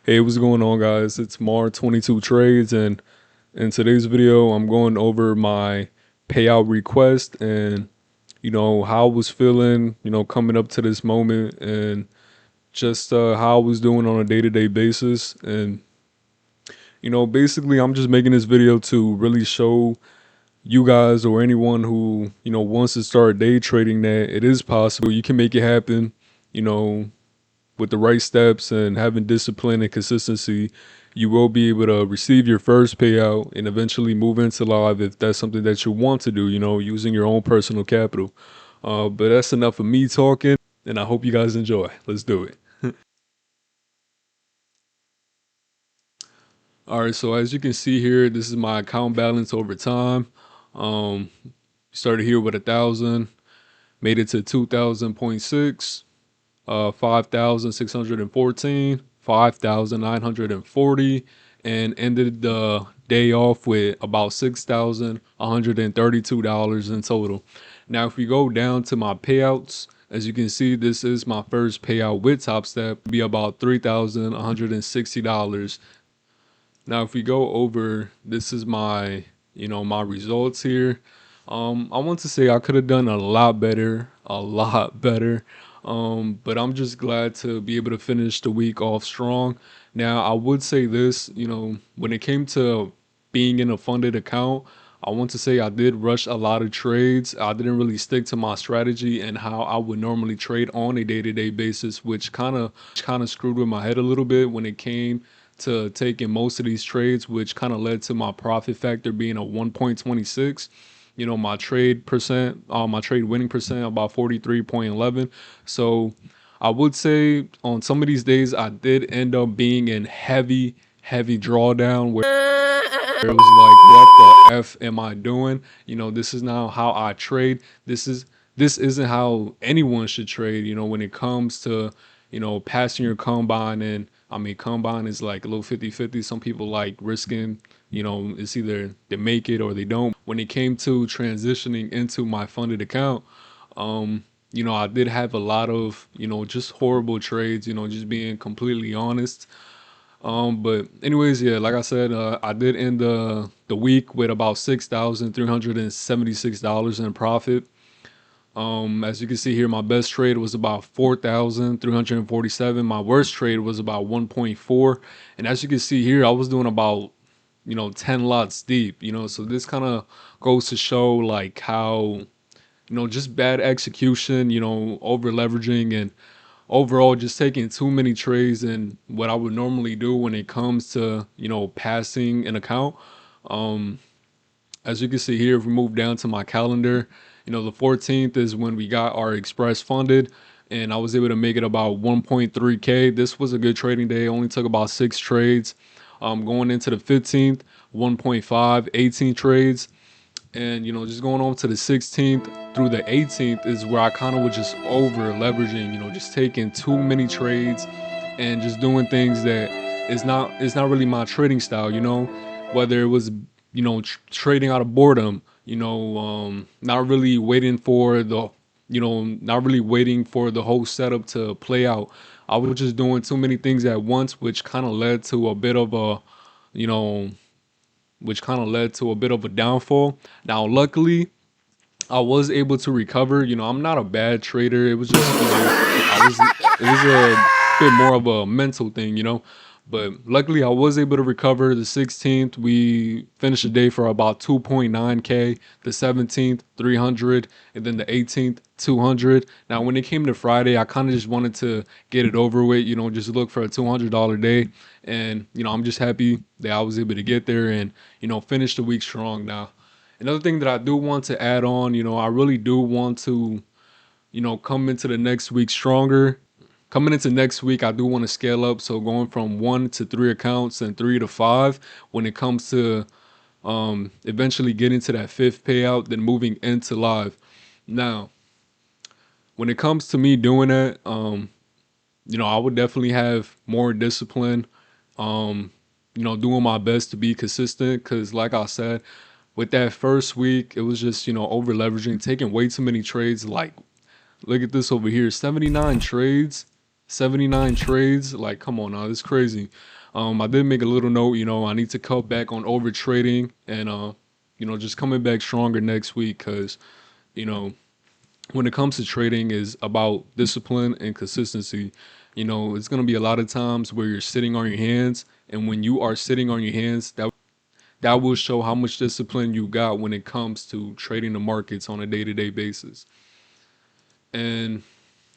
Hey, what's going on, guys? It's Mar22 Trades, and in today's video, I'm going over my payout request and how I was feeling, coming up to this moment, and just how I was doing on a day-to-day basis. And basically, I'm just making this video to really show you guys or anyone who wants to start day trading that it is possible. You can make it happen. You know, with the right steps and having discipline and consistency, you will be able to receive your first payout and eventually move into live if that's something that you want to do, using your own personal capital. But that's enough of me talking, and I hope you guys enjoy. Let's do it. All right, so as you can see here, this is my account balance over time. Um, Started here with 1,000, made it to 2,000.6. 5,614, 5,940, and ended the day off with about $6,132 in total. Now, if we go down to my payouts, as you can see, this is my first payout with Topstep, be about $3,160. Now, if we go over, this is my, my results here. I want to say I could have done a lot better, a lot better. But I'm just glad to be able to finish the week off strong. Now, I would say this, when it came to being in a funded account, I want to say I did rush a lot of trades. I didn't really stick to my strategy and how I would normally trade on a day-to-day basis, which kind of screwed with my head a little bit when it came to taking most of these trades, which kind of led to my profit factor being a 1.26. My trade winning percent about 43.11. So I would say on some of these days I did end up being in heavy drawdown where it was like, what the F am I doing? This is now how I trade. This isn't how anyone should trade, when it comes to, passing your combine. And I mean, combine is like a little 50-50. Some people like risking, it's either they make it or they don't. When it came to transitioning into my funded account, I did have a lot of, just horrible trades, just being completely honest. But anyways, yeah, like I said, I did end the week with about $6,376 in profit. As you can see here, my best trade was about 4,347. My worst trade was about 1.4. And as you can see here, I was doing about 10 lots deep. So this kind of goes to show like how just bad execution, over leveraging, and overall just taking too many trades and what I would normally do when it comes to, passing an account. Um, as you can see here, if we move down to my calendar, the 14th is when we got our express funded, and I was able to make it about 1.3K. This was a good trading day. It only took about 6 trades. Going into the 15th, 1.5, 18 trades. And just going on to the 16th through the 18th is where I kind of was just over leveraging, just taking too many trades and just doing things that is not really my trading style, whether it was trading out of boredom, not really waiting for the whole setup to play out. I was just doing too many things at once, which kind of led to a bit of a you know downfall. Now, luckily, I was able to recover. I'm not a bad trader. It was just, it was a bit more of a mental thing, But luckily, I was able to recover. The 16th, we finished the day for about 2.9K. The 17th, 300, and then the 18th, 200. Now, when it came to Friday, I kind of just wanted to get it over with, just look for a $200 day. And, I'm just happy that I was able to get there and, finish the week strong. Now, another thing that I do want to add on, I really do want to, come into the next week stronger. Coming into next week, I do want to scale up. So going from 1 to 3 accounts and 3 to 5 when it comes to eventually getting to that 5th payout, then moving into live. Now, when it comes to me doing that, I would definitely have more discipline, doing my best to be consistent. Because like I said, with that first week, it was just, over leveraging, taking way too many trades. Like, look at this over here, 79 trades. 79 trades. Like, come on now, it's crazy. I did make a little note, I need to cut back on over trading and, just coming back stronger next week because, you know, when it comes to trading is about discipline and consistency. It's going to be a lot of times where you're sitting on your hands. And when you are sitting on your hands, that will show how much discipline you got when it comes to trading the markets on a day-to-day basis. And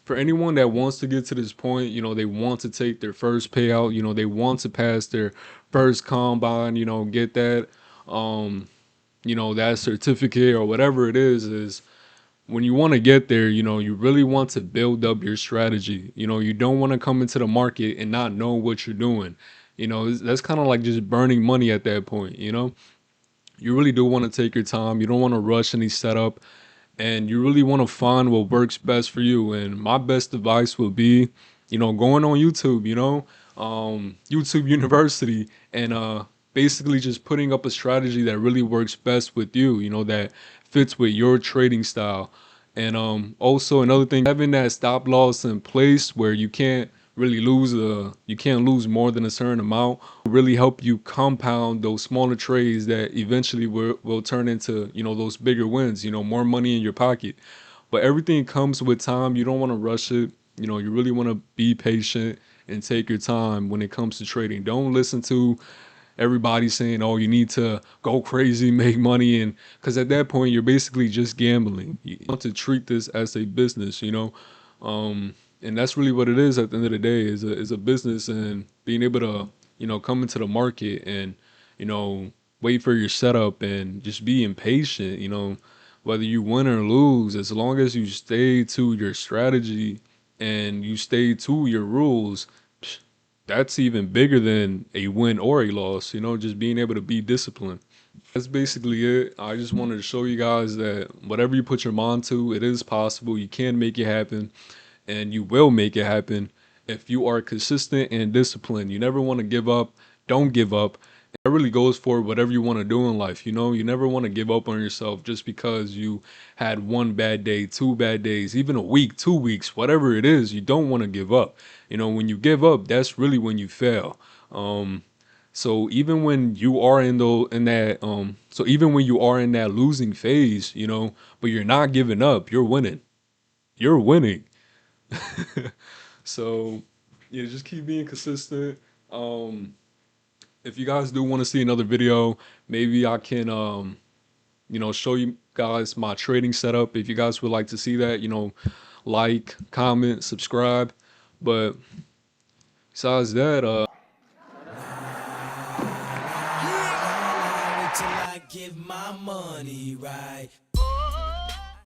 for anyone that wants to get to this point, they want to take their first payout, they want to pass their first combine, get that, that certificate or whatever it is when you want to get there, you really want to build up your strategy. You don't want to come into the market and not know what you're doing. That's kind of like just burning money at that point. You really do want to take your time. You don't want to rush any setup, and you really want to find what works best for you. And my best advice would be, going on YouTube, YouTube University, and basically just putting up a strategy that really works best with you, that fits with your trading style. And also another thing, having that stop loss in place where you can't lose more than a certain amount really help you compound those smaller trades that eventually will turn into, those bigger wins, more money in your pocket. But everything comes with time. You don't want to rush it. You really want to be patient and take your time when it comes to trading. Don't listen to everybody saying, "Oh, you need to go crazy, make money," and because at that point you're basically just gambling. You want to treat this as a business, and that's really what it is at the end of the day. Is a business, and being able to come into the market and you know wait for your setup and just be impatient. Whether you win or lose, as long as you stay to your strategy and you stay to your rules, that's even bigger than a win or a loss, just being able to be disciplined. That's basically it. I just wanted to show you guys that whatever you put your mind to, it is possible. You can make it happen, and you will make it happen if you are consistent and disciplined. You never want to give up. Don't give up. That really goes for whatever you want to do in life. You never want to give up on yourself just because you had one bad day, two bad days, even a week, 2 weeks, whatever it is. You don't want to give up. When you give up, that's really when you fail. So even when you are even when you are in that losing phase, but you're not giving up, you're winning. You're winning. So yeah, just keep being consistent. Um, if you guys do want to see another video, maybe I can show you guys my trading setup. If you guys would like to see that, like, comment, subscribe. But besides that, Till I give my money right.